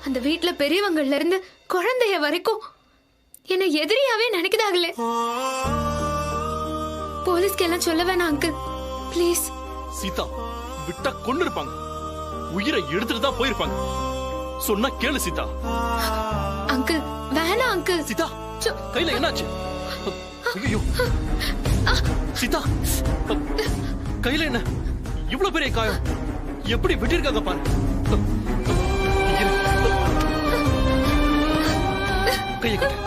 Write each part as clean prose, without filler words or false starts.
அந்த வீட்ல பெரியவங்கள்ல இருந்து குழந்தைய வரைக்கும் என்ன எதிரியாவே நினைக்குதாங்களே. போலீஸ்க்கு எல்லாம் சொல்ல வேணாம் அங்கிள், ப்ளீஸ். சீதா, விட்டா கொண்டு இருப்பாங்க, உயிரை எடுத்துட்டு தான் போயிருப்பாங்க. சொன்னா கேளு சீதா. அங்கிள் வேணாம் அங்கிள். சீதா, கையில என்னாச்சு? ஐயோ சீதா, கையில என்ன இவ்வளவு பெரிய காயம்? எப்படி விட்டிருக்காங்க பாரு. கையை கட்டு.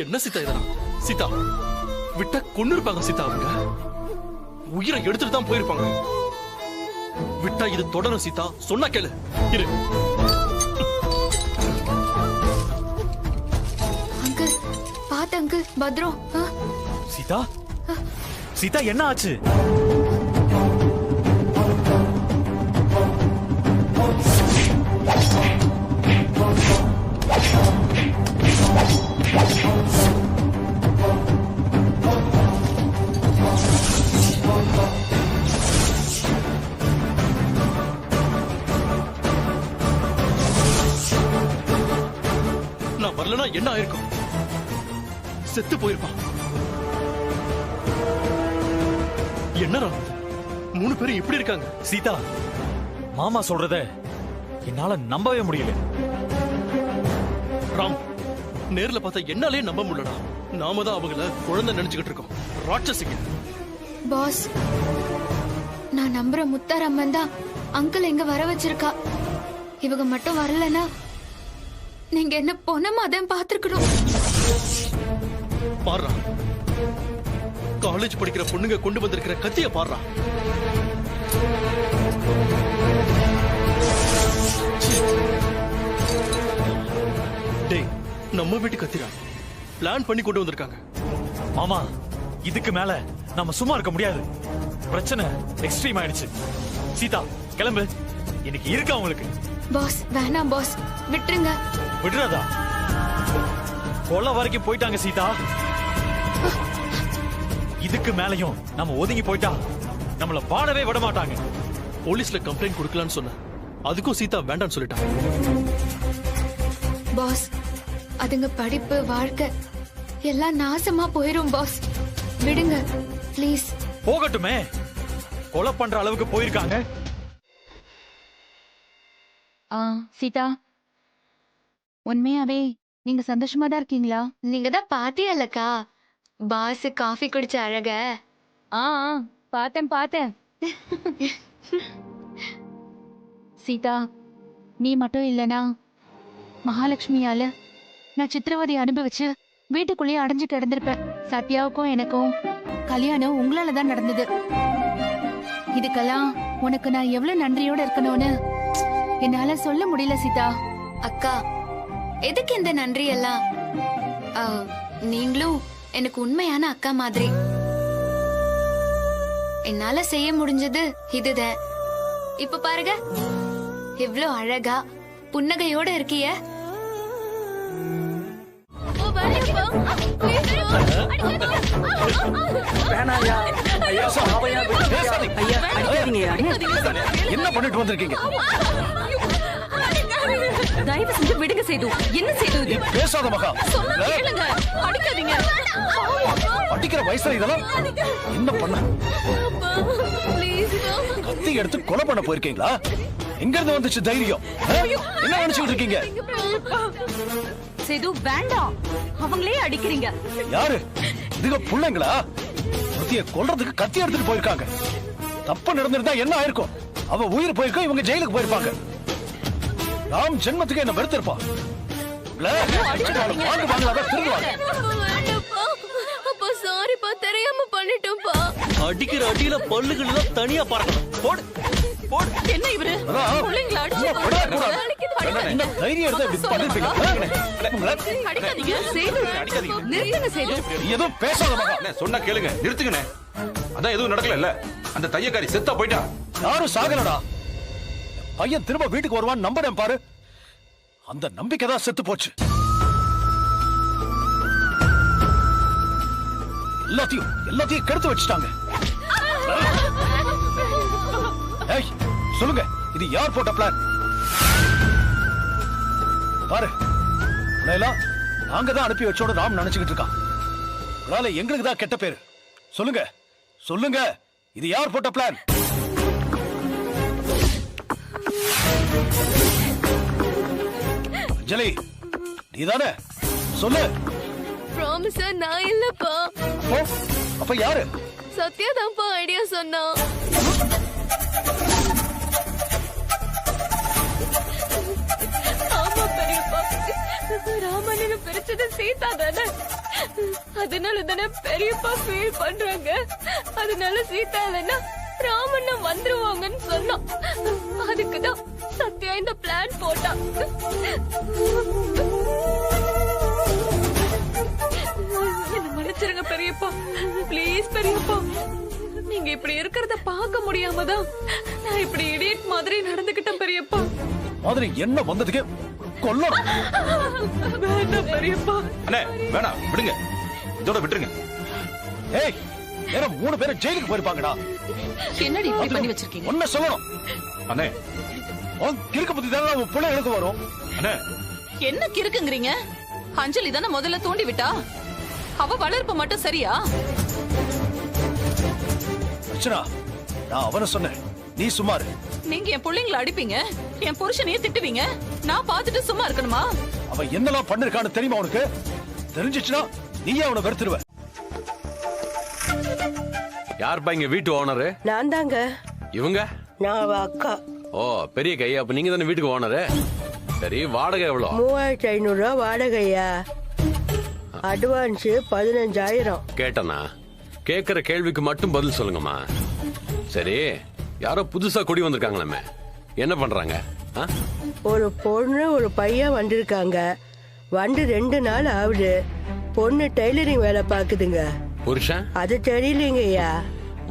என்ன சீதா இதெல்லாம்? சீதா, விட்டா கொண்டு இருப்பாங்க சீதா. அவங்க உயிரை எடுத்துட்டு தான் போயிருப்பாங்க. விட்டா இது தொடரும் சீதா. சொன்னா கேளு. இரு அங்கிள், பாத்து அங்கிள், பத்ரம். சீதா, சீதா என்ன ஆச்சு? நான் வரலனா என்ன ஆயிருக்கும்? செத்து போயிருப்பான். என்ன ராம், 3 பேரும் இப்படி இருக்காங்க? சீதா, மாமா சொல்றத என்னால நம்பவே முடியல. ராம், நேர்ல பார்த்தா என்னாலே நம்ப முடியலடா. நாம தான் அவங்கள குழந்தை நினைச்சுக்கிட்டு இருக்கோம். ராட்சசிங்க. பாஸ், நான் நம்புற முத்தாரம்மன் தான் அங்கிள் எங்க வர வச்சிருக்கா. இவங்க மட்டும் வரலனா நீங்க என்ன பொணமா தான் பாத்துக்கணும். பாடுறா, காலேஜ் படிக்கிற பொண்ணுங்க கொண்டு வந்திருக்கிற கத்திய பாடுறா. டேய், நம்ம வீட்டு கத்திரா பிளான் பண்ணி கொண்டு வந்திருக்காங்க. மாமா, இதுக்கு மேல நம்ம சும்மா இருக்க முடியாது. பிரச்சனை எக்ஸ்ட்ரீம் ஆயிடுச்சு. சீதா, கிளம்பு. இன்னைக்கு இருக்கா உங்களுக்கு? பாஸ் வேணாம் பாஸ், விட்டுருங்க. விடுறதா? கொலை வரைக்கும் போயிட்டாங்க சீதா. இதுக்கு மேலையும் நம்ம ஒதுங்கி போயிட்டா நம்மள வாழவே விட மாட்டாங்க. போலீஸ்ல கம்ப்ளைண்ட் கொடுக்கலான்னு சொன்ன, அதுக்கும் சீதா வேண்டாம்னு சொல்லிட்டாங்க. பாஸ், அதுங்க படிப்பு, வாழ்க்கை எல்லாம் நாசமா போயிரும் பாஸ். விடுங்க ப்ளீஸ். போகட்டுமே, கொலை பண்ற அளவுக்கு போயிருக்காங்க. சீதா, உண்மையாவே நீங்க சந்தோஷமா தான் இருக்கீங்களா? நீங்க தான் பாத்தியல்லக்கா பாஸ் காஃபி குடிச்ச அழக. பார்த்தேன். சீதா, நீ மட்டும் இல்லனா மகாலட்சுமியால நான் சித்திரவதை அனுபவிச்சு வீட்டுக்குள்ளேயே அடைஞ்சு கிடந்திருப்பேன். சத்யாவுக்கும் எனக்கும் கல்யாணம் உங்களால தான் நடந்தது. இதுக்கெல்லாம் உனக்கு நான் எவ்வளவு நன்றியோட இருக்கணும்னு என்னால சொல்ல முடியல சீதா. அக்கா, எதுக்கு இந்த நன்றி எல்லாம்? நீங்களும் எனக்கு உண்மையான அக்கா மாதிரி. என்னால செய்ய முடிஞ்சது இதுதான். இப்ப பாருங்க, எவ்வளவு அழகா புன்னகையோட இருக்கிய. என்ன பண்ணிட்டு வந்திருக்கீங்க? தயவு செஞ்சு விடுங்க சேது. என்ன சேது? பேசாத மகா. அடிக்காதீங்க. அடிக்கிற வயசுல இதெல்லாம் என்ன பண்ண? கத்தி எடுத்து கொலை பண்ண போயிருக்கீங்களா? எங்க இருந்து வந்துச்சு தைரியம்? என்ன நினைச்சுட்டு இருக்கீங்க? சேது வேண்டாம், அவங்களே அடிக்கிறீங்க. யாரு இதுங்க? பிள்ளைங்களா? கத்திய கொல்றதுக்கு கத்தி எடுத்துட்டு போயிருக்காங்க. தப்பு நடந்திருந்தா என்ன ஆயிருக்கும்? அவ உயிர் போயிருக்கா, இவங்க ஜெயிலுக்கு போயிருப்பாங்க. நாம் ஜென்மத்துக்கு என்ன வெறுத்திருப்பா. அடிக்கிற அடியில பல்லுகள் எல்லாம் தனியா பறக்கணும். போடு போடு. என்ன இவரு புள்ளைங்கள அடிச்சு தைரியம் எடுத்து பண்ணிருப்பீங்க. அடிக்காதீங்க சேது, நிறுத்துங்க சேது. ஏதோ பேசாத மகா. சொன்னா கேளுங்க, நிறுத்துங்கண்ணே. அதான் எதுவும் நடக்கல இல்ல. அந்த தையக்காரி செத்தா போயிட்டா. யாரும் சாகலடா. பையன் திரும்ப வீட்டுக்கு வருவான்னு நம்புறேன் பாரு. அந்த நம்பிக்கை தான் செத்து போச்சு. எல்லாத்தையும் கெடுத்து வச்சுட்டாங்க. ஏய், சொல்லுங்க, இது யார் போட்ட பிளான்? பாரு, உன்னையெல்லாம் நாங்க தான் அனுப்பி வச்சோட ராம் நினைச்சுக்கிட்டு இருக்கான். அதனால எங்களுக்கு தான் கெட்ட பேரு. சொல்லுங்க சொல்லுங்க, இது யார் போட்ட பிளான்? அஞ்சலி, நீதானே? சொல்லு. ப்ராமிஸா நான் இல்லப்பா. அப்ப யாரு? சத்யா தான்ப்பா ஐடியா சொன்னா. ஆமா பெரியப்பா, ராமனுக்கு பிரிச்சது சீதா தானே, அதனால தானே பெரியப்பா ஃபீல் பண்றாங்க. அதனால சீதா இல்லைன்னா ராமண்ணா வந்துருவாங்கன்னு சொன்னோம். அதுக்குதான் சத்யா இந்த பிளான் போட்டா. என்ன மன்னிச்சிருங்க பெரியப்பா, ப்ளீஸ் பெரியப்பா. நீங்க இப்படி இருக்கிறத பார்க்க முடியாம தான் நான் இப்படி இடியட் மாதிரி நடந்துக்கிட்டேன் பெரியப்பா. மாதிரி என்ன வந்ததுக்கு கொல்லணும். வேண்டாம் பெரியப்பா. அண்ணே வேணாம், விடுங்க, இதோட விட்டுருங்க. ஏய், வேற 3 பேரும் ஜெயிலுக்கு போயிருப்பாங்கடா. என்னடி இப்படி பண்ணி வச்சிருக்கீங்க? ஒன்ன சொல்லணும். அண்ணே கிறுக்கு புத்தி தானே உன் பிள்ளை எனக்கு வரும். அண்ணே, என்ன கிறுக்குங்கறீங்க? அஞ்சலி தானே முதல்ல தூண்டி விட்டா. அவ வளர்ப்பு மட்டும் சரியா? அர்ச்சனா, நான் அவனை சொன்னேன், நீ சும்மாரு. நீங்க என் பிள்ளைங்களை அடிப்பீங்க, என் புருஷனையே திட்டுவீங்க, நான் பார்த்துட்டு சும்மா இருக்கணுமா? அவன் என்னெல்லாம் பண்ணிருக்கான்னு தெரியுமா உனக்கு? தெரிஞ்சிச்சுன்னா நீயே அவனை வெறுத்துருவ. யாருப்பா இங்க வீட்டு ஓனரு? நான் தாங்க. இவங்க? நான் அவ அக்கா. ஓ, பெரிய கை. அப்ப நீங்க தானே வீட்டுக்கு ஓனரு? சரி, வாடகை எவ்வளோ? 3500 ரூபா வாடகையா? அட்வான்ஸ் 15,000. கேட்டனா? கேக்குற கேள்விக்கு மட்டும் பதில் சொல்லுங்கம்மா. சரி, யாரோ புதுசா குடி வந்திருக்காங்களாமே, என்ன பண்றாங்க? ஒரு பொண்ணு ஒரு பையன் வந்திருக்காங்க. வந்து 2 நாள் ஆகுது. பொண்ணு டெய்லரிங் வேலை பாக்குதுங்க. புருஷன்? அது தெரியலங்கய்யா.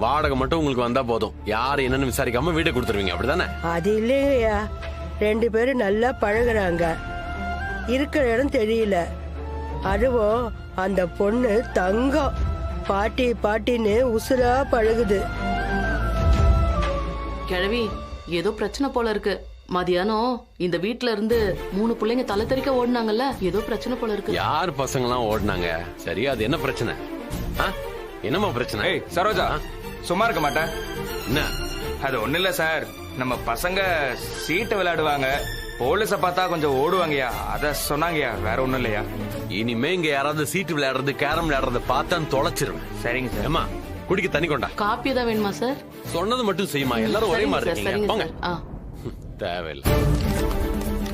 வாடகை மட்டும் உங்களுக்கு வந்தா போதும், யாரு என்னன்னு விசாரிக்காம வீட்டை கொடுத்துருவீங்க, அப்படிதானே? அது இல்லைங்கய்யா, 2 பேரும் நல்லா பழகுறாங்க. இருக்கிற இடம் தெரியல. அதுவும் அந்த பொண்ணு தங்கம். பாட்டி பாட்டின்னு உசுரா பழகுது. கிழவி, ஏதோ பிரச்சனை போல இருக்கு. மதியானம் இந்த வீட்ல இருந்து 3 பிள்ளைங்க தலை தெறிக்க ஓடுனாங்கல்ல, ஏதோ பிரச்சனை போல இருக்கு. யார் பசங்க எல்லாம் ஓடினாங்க? சரி, அது என்ன பிரச்சனை? என்னமா பிரச்சனை? ஏய் சரோஜா, சும்மா இருக்க மாட்டேன். என்ன? அது ஒண்ணு இல்ல சார், நம்ம பசங்க சீட்டு விளையாடுவாங்க, போலீஸ பார்த்தா கொஞ்சம் ஓடுவாங்கயா, அத சொன்னாங்கயா, வேற ஒண்ணும் இல்லையா. இனிமே இங்க யாராவது சீட்டு விளையாடுறது, கேரம் விளையாடுறது பார்த்தான்னு தொலைச்சிருவேன். சரிங்க சார். ஏமா, குடிக்க தண்ணி கொண்டா. காப்பி தான் வேணுமா சார்? சொன்னது மட்டும் செய்யுமா, எல்லாரும் ஒரே மாதிரி இருக்கீங்க. போங்க. தேவையில்லை.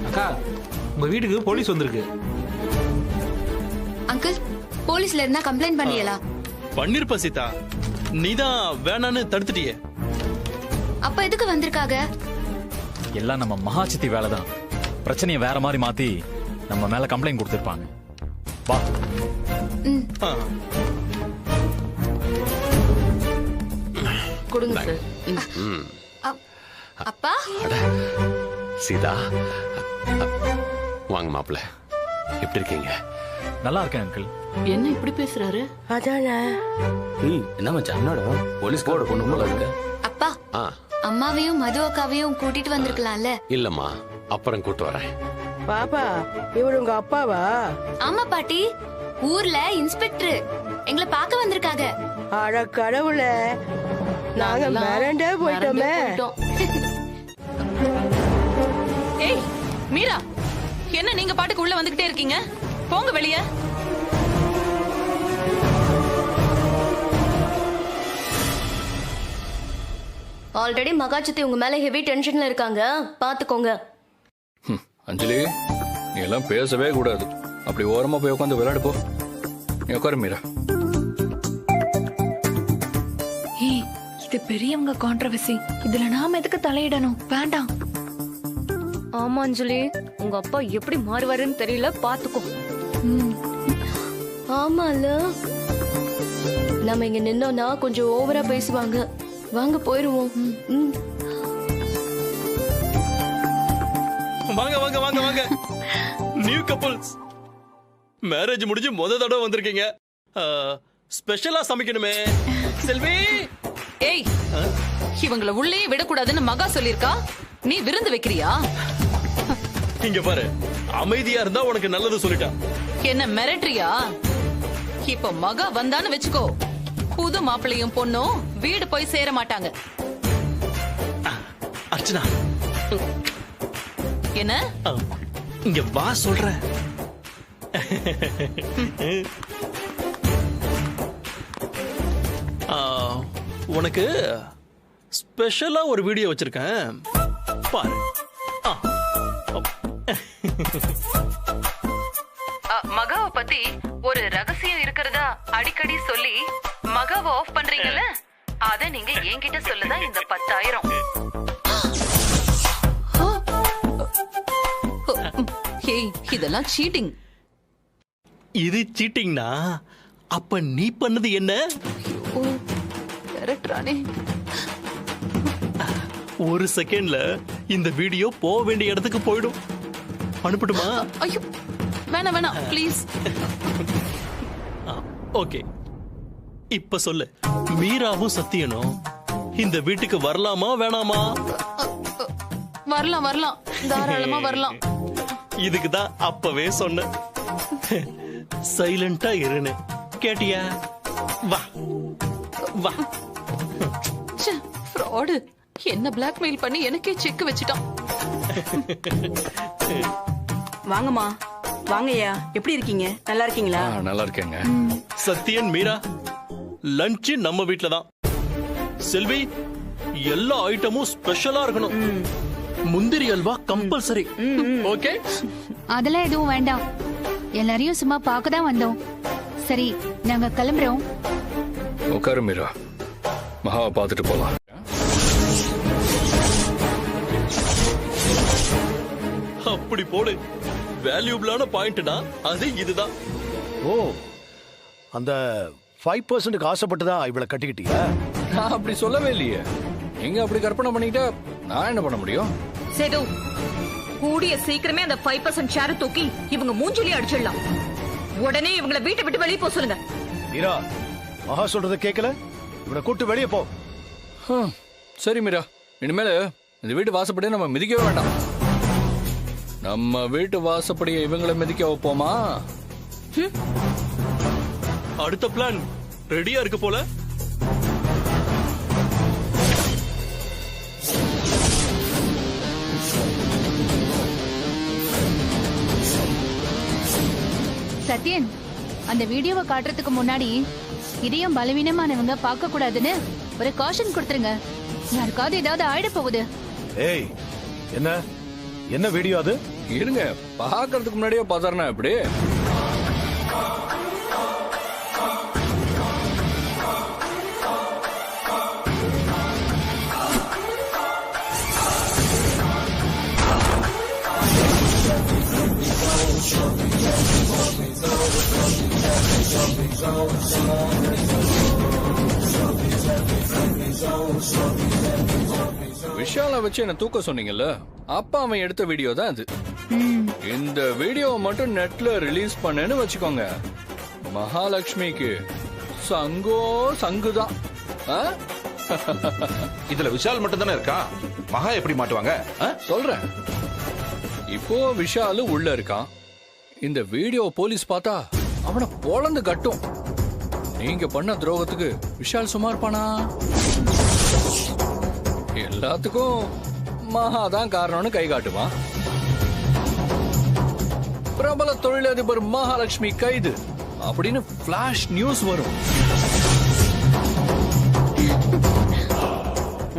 அக்கா, உங்க வீட்டுக்கு போலீஸ் வந்திருக்கு. அங்கிள், போலீஸ்ல இருந்தா கம்ப்ளைண்ட் பண்ணியலா? பண்ணிருப்ப சீதா, நீதான் வேணான்னு தடுத்துட்டியே. அப்ப எதுக்கு வந்திருக்காங்க? எல்லாம் நம்ம மகாசித்தி வேலைதான். பிரச்சனையை வேற மாதிரி மாத்தி நம்ம மேல கம்ப்ளைண்ட் கொடுத்திருப்பாங்க. வா. கொடுங்க சார். அப்பா, சீதா, வாங்க மாப்பிள்ள, எப்படி இருக்கீங்க? நல்லா இருக்கேன் அங்கிள். என்ன இப்படி பேசுறாரு? அதானே. என்ன மச்சான், என்னடா போலீஸ்காரோட பொண்ணு போல இருக்கு. அப்பா, அம்மாவையும் மது அக்காவையும் கூட்டிட்டு வந்திருக்கலாம்ல? இல்லம்மா, அப்புறம் கூட்டு வரேன். பாப்பா, இவரு உங்க அப்பாவா? ஆமா பாட்டி, ஊர்ல இன்ஸ்பெக்டர் எங்களை பார்க்க வந்திருக்காங்க. அட கடவுளே, நாங்க மிரண்டே போயிட்டோமே. ஏய் மீரா, என்ன நீங்க பாட்டுக்கு உள்ள வந்துகிட்டே இருக்கீங்க? போங்க வெளியே. ஆல்ரெடி மகாச்சித்தி உங்க மேல ஹெவி டென்ஷன்ல இருக்காங்க, பாத்துக்கோங்க. அஞ்சலி, நீ எல்லாம் பேசவே கூடாது. அப்படி ஓரமா போய் உட்காந்து விளையாடு போ. நீ உட்காரு மீரா. இது பெரியவங்க கான்ட்ரவர்சி, இதுல நாம எதுக்கு தலையிடணும்? வேண்டாம். ஆமா அஞ்சலி, உங்க அப்பா எப்படி மாறுவாருன்னு தெரியல, பாத்துக்கோ. ஆமால, நம்ம இங்க நின்னோம்னா கொஞ்சம் ஓவரா பேசுவாங்க. வாங்க போயிருவோம். வாங்க வாங்க வாங்க வாங்க. நியூ கப்பல்ஸ், மேரேஜ் முடிஞ்சு முத தடவை வந்திருக்கீங்க. ஸ்பெஷலா சமைக்கணுமே. செல்வி, ஏய், இவங்கள உள்ளே விடக்கூடாதுன்னு மகா சொல்லிருக்கா. நீ விருந்து வைக்கிறியா? இங்க பாரு, அமைதியா இருந்தா உனக்கு நல்லது சொல்லிட்டா. என்ன மிரட்டுறியா? இப்ப மகா வந்தான்னு வெச்சுக்கோ, புது மாப்பிள்ளையும் பொண்ணும் வீடு போய் சேர மாட்டாங்க. அர்ச்சனா, என்ன? இங்க வா சொல்றேன். உனக்கு ஸ்பெஷலா ஒரு வீடியோ வச்சிருக்கேன், பாரு. மகாவை பத்தி ஒரு ரகசியம் இருக்கிறதா அடிக்கடி சொல்லி மகாவை ஆஃப் பண்றீங்கல்ல, அத நீங்க என்கிட்ட சொல்லுதான் இந்த 10,000. ஏய், இதெல்லாம் சீட்டிங். இது சீட்டிங்னா அப்ப நீ பண்ணது என்ன? ஒரு செகண்ட்ல இந்த வீடியோ போக வேண்டிய இடத்துக்கு போயிடும். அனுப்பட்டுமா? ஐயோ, வேணாம் வேணாம் ப்ளீஸ். ஓகே, இப்ப சொல்லு, மீராவும் சத்தியனும் இந்த வீட்டுக்கு வரலாமா வேணாமா? வரலாம் வரலாம், தாராளமா வரலாம். இதுக்கு தான் அப்பவே சொன்ன, சைலண்டா இருன்னு. கேட்டியா? வா வா. ஃப்ராடு, என்ன பிளாக்மெயில் பண்ணி எனக்கே செக் வச்சிட்டான். வாங்கம்மா, வாங்கய்யா. எப்படி இருக்கீங்க? நல்லா இருக்கீங்களா? நல்லா இருக்கேங்க. சத்யன், மீரா, லஞ்ச் நம்ம வீட்ல தான். செல்வி, எல்லா ஐட்டமும் ஸ்பெஷலா இருக்கணும். முந்திரி அல்வா கம்பல்சரி. ஓகே? அதெல்லாம் எதுவும் வேண்டாம், எல்லாரையும் சும்மா பார்க்க தான் வந்தோம். சரி, நாங்க கிளம்புறோம். உட்காரு மீரா, மகாவை பார்த்துட்டு போலாம். அப்படி போடு. வேல்யூபிளான பாயிண்ட்னா அது இதுதான். ஓ, அந்த 5% ஆசைப்பட்டுதான் இவளை கட்டிக்கிட்டியா? நான் அப்படி சொல்லவே இல்லையே. நீங்க அப்படி கற்பனை பண்ணிக்கிட்டா நான் என்ன பண்ண முடியும்? சேது, கூடிய சீக்கிரமே அந்த 5% ஷேர் தூக்கி இவங்க மூஞ்சிலே அடிச்சிடலாம். உடனே இவங்கள வீட்டை விட்டு வெளியே போக சொல்லுங்க. மீரா, மகா சொல்றத கேட்கல, இவனை கூட்டு வெளியே போ. சரி மீரா, இனிமேல் இந்த வீட்டு வாசப்படியே நம்ம மிதிக்கவே வேண்டாம். நம்ம வீட்டு வாசப்படியை இவங்களை மிதிக்க வைப்போமா? அடுத்த பிளான் ரெடியா இருக்கு போல. சத்யன், அந்த வீடியோவை காட்டுறதுக்கு முன்னாடி இதயம் பலவீனமானவங்க பார்க்க கூடாதுன்னு ஒரு காஷன் கொடுத்துருங்க. யாருக்காவது ஏதாவது ஆயிட போகுது. ஏய், என்ன என்ன வீடியோ அது? இருங்க, பாக்குறதுக்கு முன்னாடியே பாத்தாருனா எப்படி? விஷால வச்சு என்ன தூக்க சொன்னீங்கல்ல, அப்ப அவன் எடுத்த வீடியோ தான் இது. இந்த வீடியோவை மட்டும் நெட்ல ரிலீஸ் பண்ணேன்னு வச்சுக்கோங்க, மகாலட்சுமிக்கு சங்கோ சங்குதான். இதுல விஷால் மட்டும் தானே இருக்கா, மகா எப்படி மாட்டுவாங்க? சொல்றேன். இப்போ விஷாலு உள்ள இருக்கான். இந்த வீடியோ போலீஸ் பார்த்தா அவனை பொளந்து கட்டும். நீங்க பண்ண துரோகத்துக்கு விஷால் சும்மா இருப்பானா? எல்லாத்துக்கும் மகா தான் காரணம்னு கை காட்டுவான். பிரபல தொழிலதிபர் மகாலட்சுமி கைது அப்படின்னு பிளாஷ் நியூஸ் வரும்.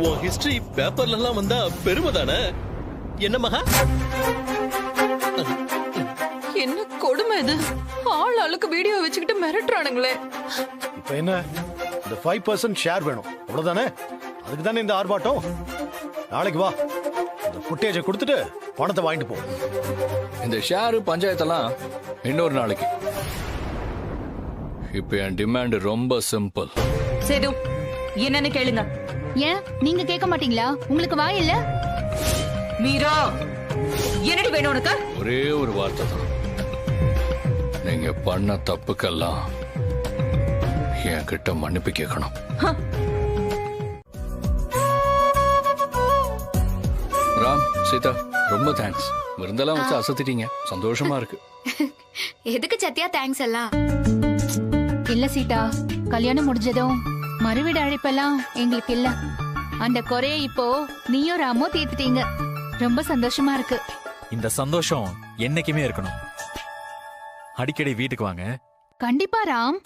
உன் ஹிஸ்டரி பேப்பர்ல எல்லாம் வந்தா பெருமை தானே? என்ன மகா? என்ன கொடுமை இது? ஆள் ஆளுக்கு வீடியோ வச்சுக்கிட்டு மிரட்டுறானுங்களே. இப்ப என்ன, இந்த 5% ஷேர் வேணும், அவ்வளவுதானே? அதுக்கு தானே இந்த ஆர்ப்பாட்டம். நாளைக்கு வா, இந்த ஃபுட்டேஜை கொடுத்துட்டு பணத்தை வாங்கிட்டு போ. இந்த ஷேரு பஞ்சாயத்தெல்லாம் இன்னொரு நாளைக்கு. இப்ப என் டிமாண்ட் ரொம்ப சிம்பிள். சேது, என்னன்னு கேளுங்க. ஏன் நீங்க கேட்க மாட்டீங்களா? உங்களுக்கு வாய் இல்ல? மீரா, என்னடி வேணும் உனக்கு? ஒரே ஒரு வார்த்தை தான். நீங்க பண்ண தப்புக்கெல்லாம் என்கிட்ட மன்னிப்பு கேட்கணும். ராம், சீதா, ரொம்ப தேங்க்ஸ். விருந்தெல்லாம் வச்சு அசத்திட்டீங்க. சந்தோஷமா இருக்கு. எதுக்கு சத்யா தேங்க்ஸ் எல்லாம்? இல்ல சீதா, கல்யாணம் முடிஞ்சதும் மறுவீடு அழைப்பெல்லாம் எங்களுக்கு இல்ல. அந்த குறைய இப்போ நீயும் ராமும் தீர்த்துட்டீங்க. ரொம்ப சந்தோஷமா இருக்கு. இந்த சந்தோஷம் என்னைக்குமே இருக்கணும். அடிக்கடி வீட்டுக்கு வாங்க. கண்டிப்பா ராம்.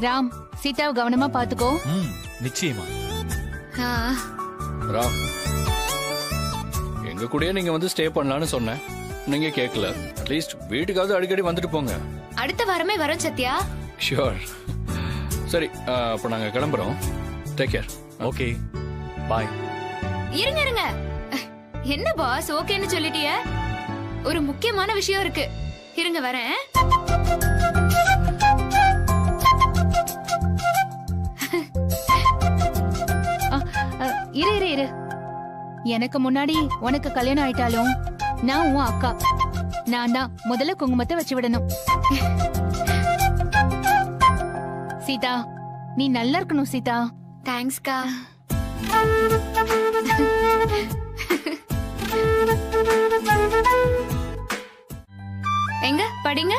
ராம், சீதாவை கவனமா பாத்துக்கோ. நிச்சயமா. ராம், எங்க கூடயே நீங்க வந்து ஸ்டே பண்ணலாம்னு சொன்னேன். நீங்க கேட்கல. அட்லீஸ்ட் வீட்டுக்காவது அடிக்கடி வந்துட்டு போங்க. அடுத்த வாரமே வரோம் சத்யா. ஷூர். சரி, அப்ப நாங்க கிளம்புறோம். Take care. ஓகே, பாய். இருங்க இருங்க. என்ன பாஸ் ஓகேன்னு சொல்லிட்டிய? ஒரு முக்கியமான விஷயம் இருக்கு. இருங்க வரேன். இரு இரு இரு. எனக்கு முன்னாடி உனக்கு கல்யாணம் ஆயிட்டாலும் நான் உன் அக்கா. நான் தான் முதல்ல குங்குமத்தை வச்சு விடணும். சீதா, நீ நல்லா இருக்கணும் சீதா. தேங்க்ஸ்கா. எங்க படிங்க.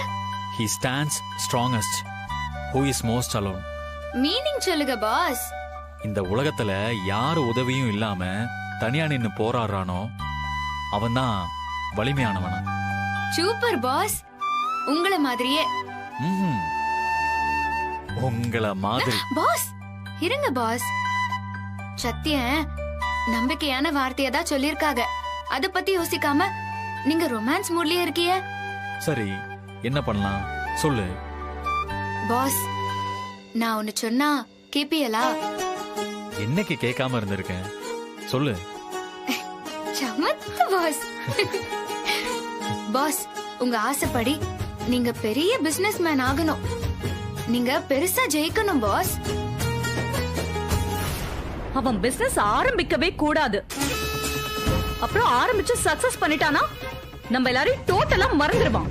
He stands strongest who is most alone. Meaning சொல்லுங்க பாஸ். இந்த உலகத்துல யாரு உதவியும் இல்லாம தனியா நின்னு போராடுறானோ அவன்தான் வலிமையானவனா. Super pass. உங்கள மாதிரியே. உங்கள மாதிரி. பாஸ் இருங்க பாஸ். சத்தியன் நம்பிக்கையான வார்த்தையை தான் சொல்லிருக்காங்க. அத பத்தி யோசிக்காம நீங்க ரொமான்ஸ் மூட்லயே இருக்கீங்க. சரி, என்ன பண்ணலாம் சொல்லு. பாஸ், நான் ஒன்னு சொன்னா கேப்பியலா? என்னைக்கு கேட்காம இருந்திருக்கேன், சொல்லு. சமத்து பாஸ். பாஸ், உங்க ஆசைப்படி நீங்க பெரிய பிசினஸ் மேன் ஆகணும். நீங்க பெருசா ஜெயிக்கணும் பாஸ். அவன் பிசினஸ் ஆரம்பிக்கவே கூடாது. அப்புறம் ஆரம்பிச்சு சக்சஸ் பண்ணிட்டானா நம்ம எல்லாரையும் டோட்டலா மறந்துடுவான்.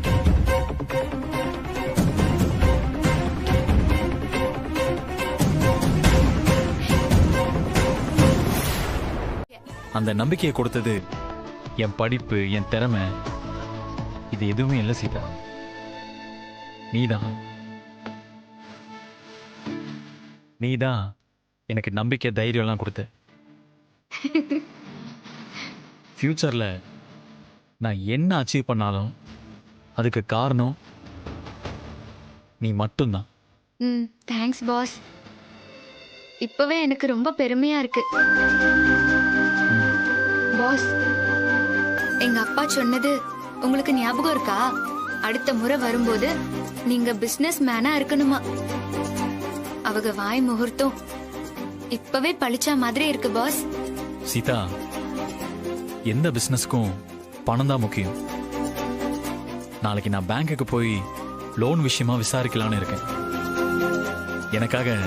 அந்த நம்பிக்கையை கொடுத்தது என் படிப்பு, என் திறமை, இது எதுவுமே இல்லை சீதா. நீதான் எனக்கு நம்பிக்கை, தைரியம் எல்லாம் கொடுத்த. ஃபியூச்சர்ல நான் என்ன அச்சீவ் பண்ணாலும் அதுக்கு காரணம் நீ மட்டும்தான். Thanks pass. இப்பவே எனக்கு ரொம்ப பெருமையா இருக்கு. பாஸ், எங்க அப்பா சொன்னது உங்களுக்கு ஞாபகம் இருக்கா? அடுத்த முறை வரும்போது நீங்க பிசினஸ் மேனா இருக்கணுமா? அவங்க வாய் முகூர்த்தம் இப்பவே பழிச்சா மாதிரி இருக்கு பாஸ். சீதா, எந்த பிசினஸ்க்கும் பணம் தான் முக்கியம். நாளைக்கு நான் பேங்குக்கு போய் லோன் விஷயமா விசாரிக்கலான்னு இருக்கேன். எனக்காக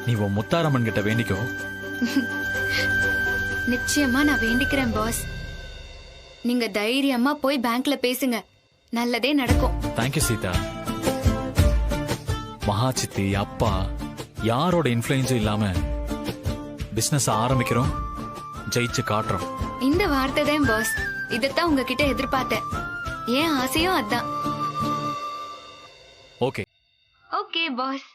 நீ உன் முத்தாரம்மன் கிட்ட வேண்டிக்கோ. நிச்சயமா நான் வேண்டிக்கிறேன் பாஸ். நீங்க தைரியமா போய் பேங்க்ல பேசுங்க. நல்லதே நடக்கும். தேங்க்யூ சீதா. மகா சித்தி, அப்பா, யாரோட இன்ஃப்ளூயன்ஸும் இல்லாம பிசினஸ் ஆரம்பிக்கிறோம், ஜெயிச்சு காட்டுறோம். இந்த வார்த்தை தான் பாஸ். இதத்தான் உங்ககிட்ட எதிர்பார்த்தேன். ஏன் ஆசையும் அதான். Okay okay boss.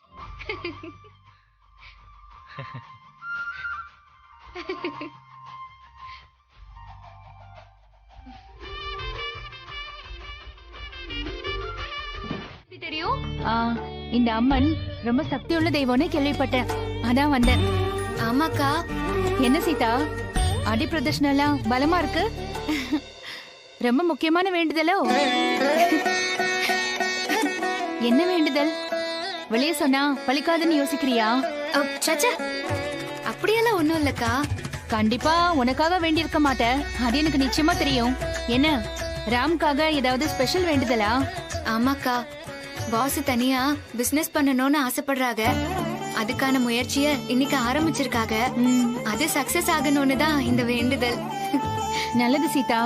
தெரியும், இந்த அம்மன் ரொம்ப சக்தி உள்ள தெய்வம்னு கேள்விப்பட்டேன். அதான் வந்தேன். ஆமாக்கா. என்ன சீதா, அடி பிரதர்ஷனம் எல்லாம் பலமா இருக்கு. ரொம்ப முக்கியமான வேண்டுதலோ? என்ன வேண்டுதல்? வெளியே சொன்னா பழிக்காதுன்னு யோசிக்கிறியா? சச்சா, அப்படியெல்லாம் ஒண்ணும் இல்லக்கா. கண்டிப்பா உனக்காக வேண்டி இருக்க மாட்டேன், அது எனக்கு நிச்சயமா தெரியும். என்ன, ராம்காக ஏதாவது ஸ்பெஷல் வேண்டுதலா? ஆமாக்கா, பாஸ் தனியா பிசினஸ் பண்ணணும்னு ஆசைப்படுறாங்க. அதுக்கான முயற்சிய இன்னைக்கு ஆரம்பிச்சிருக்காங்க. அது சக்சஸ் ஆகணும்னு தான் இந்த வேண்டுதல். நல்லது சீதா.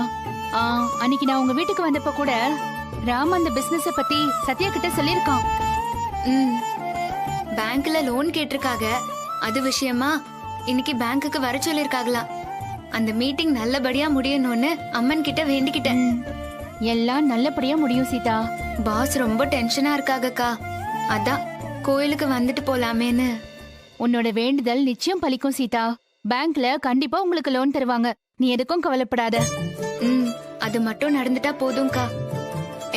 அன்னைக்கு நான் உங்க வீட்டுக்கு வந்தப்ப கூட ராம் அந்த பிசினஸ் பத்தி சத்யா கிட்ட சொல்லிருக்கான். பேங்க்ல லோன் கேட்டிருக்காங்க. அது விஷயமா இன்னைக்கு பேங்க்குக்கு வர சொல்லிருக்காங்களாம். அந்த மீட்டிங் நல்லபடியா முடியணும்னு அம்மன் கிட்ட வேண்டிக்கிட்டேன். எல்லாம் நல்லபடியா முடியும் சீதா. பாஸ் ரொம்ப டென்ஷனா இருக்காங்கக்கா. அதான் கோயிலுக்கு வந்துட்டு போலாமேன்னு. உன்னோட வேண்டுதல் நிச்சயம் பலிக்கும் சீதா. பேங்க்ல கண்டிப்பா உங்களுக்கு லோன் தருவாங்க. நீ எதுக்கும் கவலைப்படாத. அது மட்டும் நடந்துட்டா போதும்க்கா.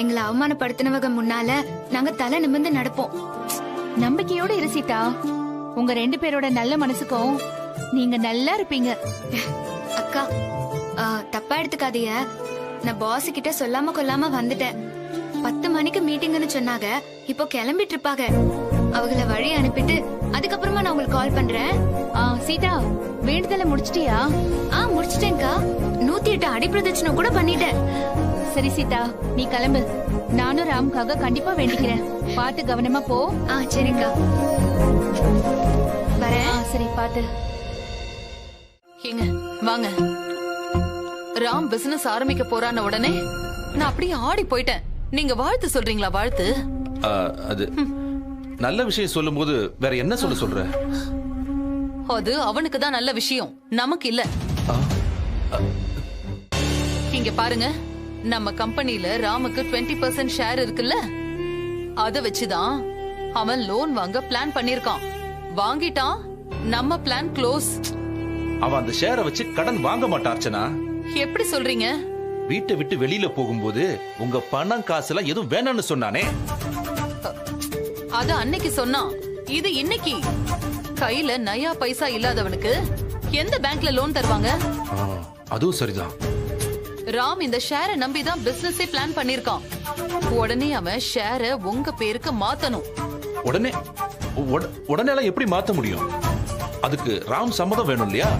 எங்களை அவமானப்படுத்தினவங்க முன்னால நாங்க தலை நிமிர்ந்து நடப்போம். நம்பிக்கையோட இரு சீதா. உங்க 2 பேரோட நல்ல மனசுக்கும் நீங்க நல்லா இருப்பீங்க. அக்கா தப்பா எடுத்துக்காதீங்க. நான் பாஸ் கிட்ட சொல்லாம கொல்லாம வந்துட்டேன். 10 மணிக்கு மீட்டிங்னு சொன்னாங்க. இப்போ கிளம்பிட்டு இருப்பாங்க. அவங்கள வழி அனுப்பிட்டு அதுக்கப்புறமா நான் உங்களுக்கு கால் பண்றேன். சீதா, வேண்டுதலை முடிச்சிட்டியா? முடிச்சிட்டேன்க்கா. 108 அடிப்பிரதட்சணம் கூட பண்ணிட்டேன். சரி சீதா, நீ கிளம்பு. நானும் ராமுக்காக கண்டிப்பா வேண்டிக்கிறேன். பார்த்து கவனமா போ. சரிக்கா, வரேன். சரி, பார்த்து. ஏங்க வாங்க. ராம் பிசினஸ் ஆரம்பிக்க போறான உடனே நான் அப்படியே ஆடி போயிட்டேன். நீங்க வாழ்த்து சொல்றீங்களா? வாழ்த்து அது நல்ல விஷயம் சொல்லும் போது வேற என்ன சொல்ற? அது அவனுக்கு தான் நல்ல விஷயம், நமக்கு இல்ல. இங்க பாருங்க, நம்ம கம்பெனில ராமுக்கு 20% ஷேர் இருக்குல்ல, அத வச்சுதான் அவன் லோன் வாங்க பிளான் பண்ணிருக்கான். வாங்கிட்டான், நம்ம பிளான் க்ளோஸ். அவன் அந்த ஷேரை வச்சு கடன் வாங்க மாட்டான் அர்ச்சனா. எப்படி சொல்றீங்க? வீட்டை விட்டு வெளியில போகும்போது உங்க பணம் காசுலாம் எதுவும் வேணும்னு சொன்னானே. அது அன்னைக்கு சொன்னான். இது இன்னைக்கு. கையில நயா பைசா இல்லாதவனுக்கு எந்த பேங்க்ல லோன் தருவாங்க? அதுவும் சரிதான். ராம் இந்த ஷேரை நம்பிதான் பிசினஸே பிளான் பண்ணிருக்கான். உடனே அவன் ஷேரை உங்க பேருக்கு மாத்தணும். உடனே எல்லாம் எப்படி மாத்த முடியும்? அதுக்கு ராம் சம்மதம் வேணும் இல்லையா?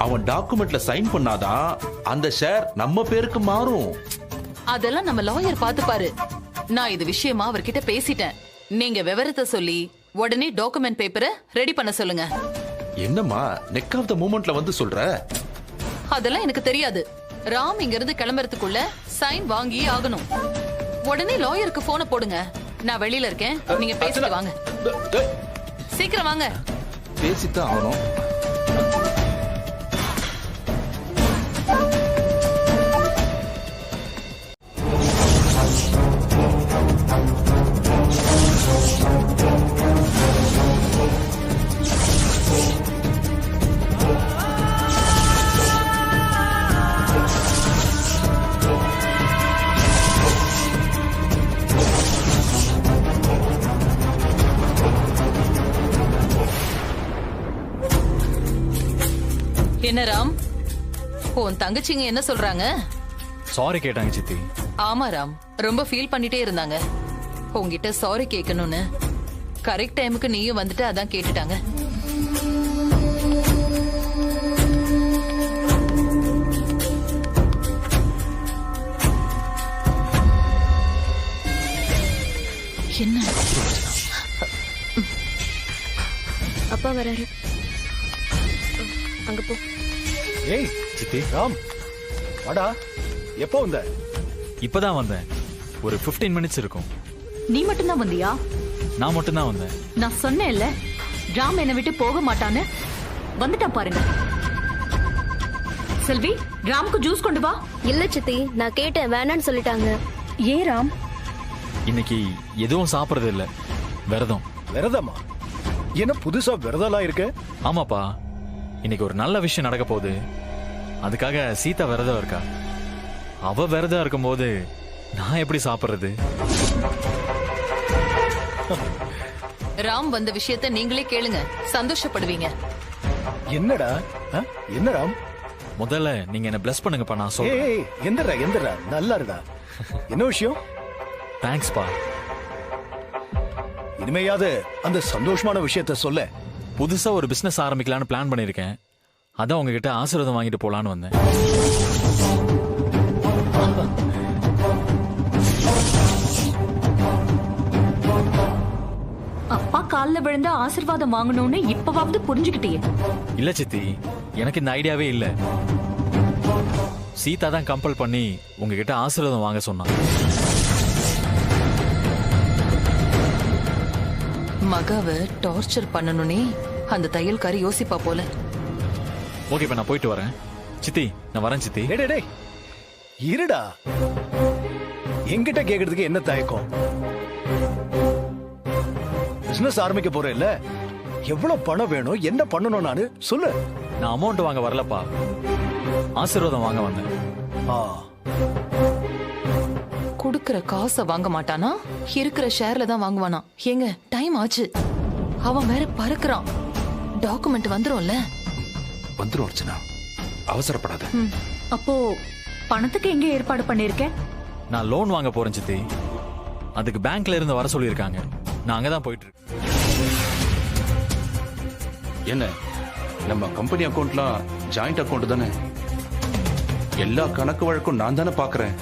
அவன் டாக்குமெண்ட்ல சைன் பண்ணாதான் அந்த ஷேர் நம்ம பேருக்கு மாறும். அதெல்லாம் நம்ம லாயர் பாத்துப்பாரு. நான் இது விஷயமா அவர்கிட்ட பேசிட்டேன். நீங்க விவரத்தை சொல்லி உடனே டாக்குமெண்ட் பேப்பரை ரெடி பண்ண சொல்லுங்க. என்னம்மா நெக் ஆஃப் த மூமெண்ட்ல வந்து சொல்ற? அதெல்லாம் எனக்கு தெரியாது. ராம் இங்க இருந்து கிளம்புறதுக்குள்ள சைன் வாங்கி ஆகணும். உடனே லாயருக்கு போன போடுங்க. நான் வெளியில இருக்கேன், நீங்க பேசிட்டு வாங்க. சீக்கிரம் வாங்க. பேசித்தான் ஆகணும். என்ன ராம், உன் தங்கச்சிங்க என்ன சொல்றாங்க? சாரி கேட்டாங்க சித்தி. ஆமா ராம், ரொம்ப ஃபீல் பண்ணிட்டே இருந்தாங்க. உங்ககிட்ட சாரி கேட்கணும்னு. கரெக்ட் டைமுக்கு நீயும் வந்துட்டு அதான் கேட்டுட்டாங்க. என்ன அப்பா வராரு, அங்க போ. ஏய் சித்தி, ராம் வாடா. எப்போ வந்த? இப்பதான் வந்தேன். ஒரு 15 மினிட்ஸ் இருக்கும். நீ மட்டும் தான் வந்தியா? நான் மட்டும் தான் வந்தேன். நான் சொன்னேன்ல, ராம் என்னை விட்டு போக மாட்டான்னு. வந்துட்டான் பாருங்க. செல்வி, ராமுக்கு ஜூஸ் கொண்டு வா. இல்ல சித்தி, நான் கேட்டேன், வேணான்னு சொல்லிட்டாங்க. ஏன் ராம்? இன்னைக்கு எதுவும் சாப்பிடுறது இல்ல, விரதம். விரதமா? என்ன புதுசா விரதம்லாம் இருக்கு? ஆமாப்பா, இன்னைக்கு ஒரு நல்ல விஷயம் நடக்க போகுது. அதுக்காக சீதா விரதம் இருக்கா. அவ விரதம் இருக்கும் போது நான் எப்படி சாப்பிடுறது? ராம் வந்த விஷயத்தை நீங்களே கேளுங்க, சந்தோஷப்படுவீங்க. என்னடா? என்ன ராம்? முதல்ல நீங்க என்ன பிளஸ் பண்ணுங்கப்பா. நான் சொல்றேன். ஏய் எந்திரா, நல்லா இருடா. என்ன விஷயம்? தேங்க்ஸ் பா. இனிமையாவது அந்த சந்தோஷமான விஷயத்த சொல்ல. புதுசா ஒரு பிசினஸ் ஆரம்பிக்கலாம்னு பிளான் பண்ணிருக்கேன். அதான் உங்ககிட்ட ஆசீர்வாதம் வாங்கிட்டு போலான்னு வந்தேன். அப்பா கால்ல விழுந்த ஆசீர்வாதம் வாங்கணும்னு இப்பவாவது புரிஞ்சுக்கிட்டியே? இல்ல சித்தி, எனக்கு இந்த ஐடியாவே இல்ல. சீதா தான் கம்பல் பண்ணி உங்ககிட்ட ஆசீர்வாதம் வாங்க சொன்னான். மகாவை டார்ச்சர் பண்ணணும்னே அந்த தையல்காரி யோசிப்பா போல. ஓகே, இப்ப நான் போயிட்டு வரேன். சித்தி, நான் வரேன் சித்தி. டேய், டேய், டேய். இருடா, என்கிட்ட கேக்குறதுக்கு என்ன தயக்கம்? பிசினஸ் ஆரம்பிக்க போறேன் இல்ல, எவ்வளவு பணம் வேணும், என்ன பண்ணணும் நானு சொல்லு. நான் அமௌண்ட் வாங்க வரலப்பா, ஆசீர்வாதம் வாங்க வந்தேன். குடுக்கற காசை வாங்க மாட்டானா, இருக்கிற ஷேர்ல தான் வாங்குவானா. ஏங்க, டைம் ஆச்சு, அவன் வேற பறக்குறான். டாக்குமெண்ட் வந்துரும்ல? வந்துரும் அர்ச்சனா, அவசரப்படாத. அப்போ பணத்துக்கு எங்க ஏற்பாடு பண்ணிருக்க? நான் லோன் வாங்க போறேன் சித்தி, அதுக்கு பேங்க்ல இருந்து வர சொல்லியிருக்காங்க. நான் அங்கதான் போயிட்டு இருக்கேன். என்ன, நம்ம கம்பெனி அக்கவுண்ட்லாம் ஜாயிண்ட் அக்கவுண்ட் தானே? எல்லா கணக்கு வழக்கும் நான் தானே பாக்குறேன்.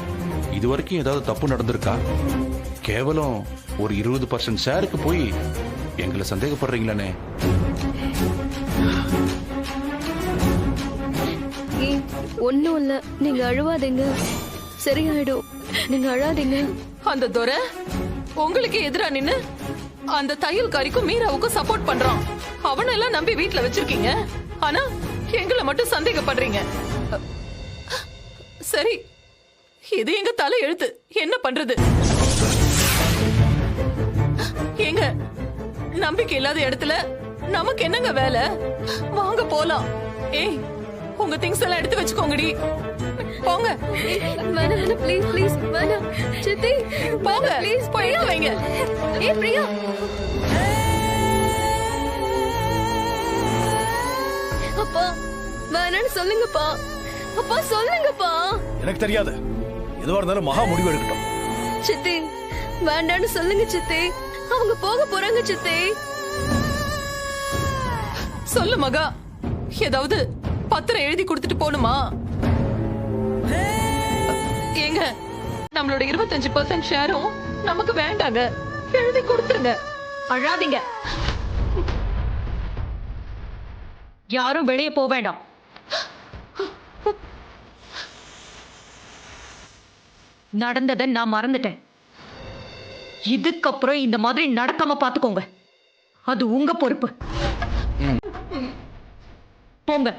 இது வரைக்கும் ஏதாவது தப்பு நடந்திருக்கா? கேவலம் ஒரு 20% ஷேருக்கு போய் எங்களை சந்தேகப்படுறீங்களானே? ஒண்ணும் இல்ல, நீங்க அழுவாதீங்க, சரியாயிடும். நீங்க அழாதீங்க. அந்த துரை உங்களுக்கு எதிரா நின்னு அந்த தையல்காரிக்கும் மீராவுக்கும் சப்போர்ட் பண்றான். அவனெல்லாம் நம்பி வீட்டுல வச்சிருக்கீங்க, ஆனா எங்களை மட்டும் சந்தேகப்படுறீங்க. சரி, இது எங்க தலை எழுத்து, என்ன பண்றது? ஏங்க, நம்பிக்கை இல்லாத இடத்துல நமக்கு என்னங்க வேலை? வாங்க போலாம். ஏய், உங்க திங்ஸ் எல்லாம் எடுத்து வச்சுக்கோங்கடி, போங்க. வேணாம், ப்ளீஸ் ப்ளீஸ் வேணாம். சித்தி போங்க, ப்ளீஸ் போய் வைங்க. ஏ பிரியா, அப்பா வேணான்னு சொல்லுங்கப்பா. அப்பா சொல்லுங்கப்பா. எனக்கு தெரியாது, எதுவா இருந்தாலும் மகா முடிவு எடுக்கட்டும். சித்தி வேண்டான்னு சொல்லுங்க சித்தி, அவங்க போக போறாங்க சித்தி. சொல்லு மகா, ஏதாவது பத்திரம் எழுதி கொடுத்துட்டு போணுமா? ஏங்க, நம்மளோட 25% ஷேரும் நமக்கு வேண்டாங்க, எழுதி கொடுத்துருங்க. அழாதீங்க, யாரும் வெளியே போக வேண்டாம். நடந்ததை நான் மறந்துட்டேன். இதுக்கப்புறம் இந்த மாதிரி நடக்காம பாத்துக்கோங்க, அது உங்க பொறுப்பு. போங்க.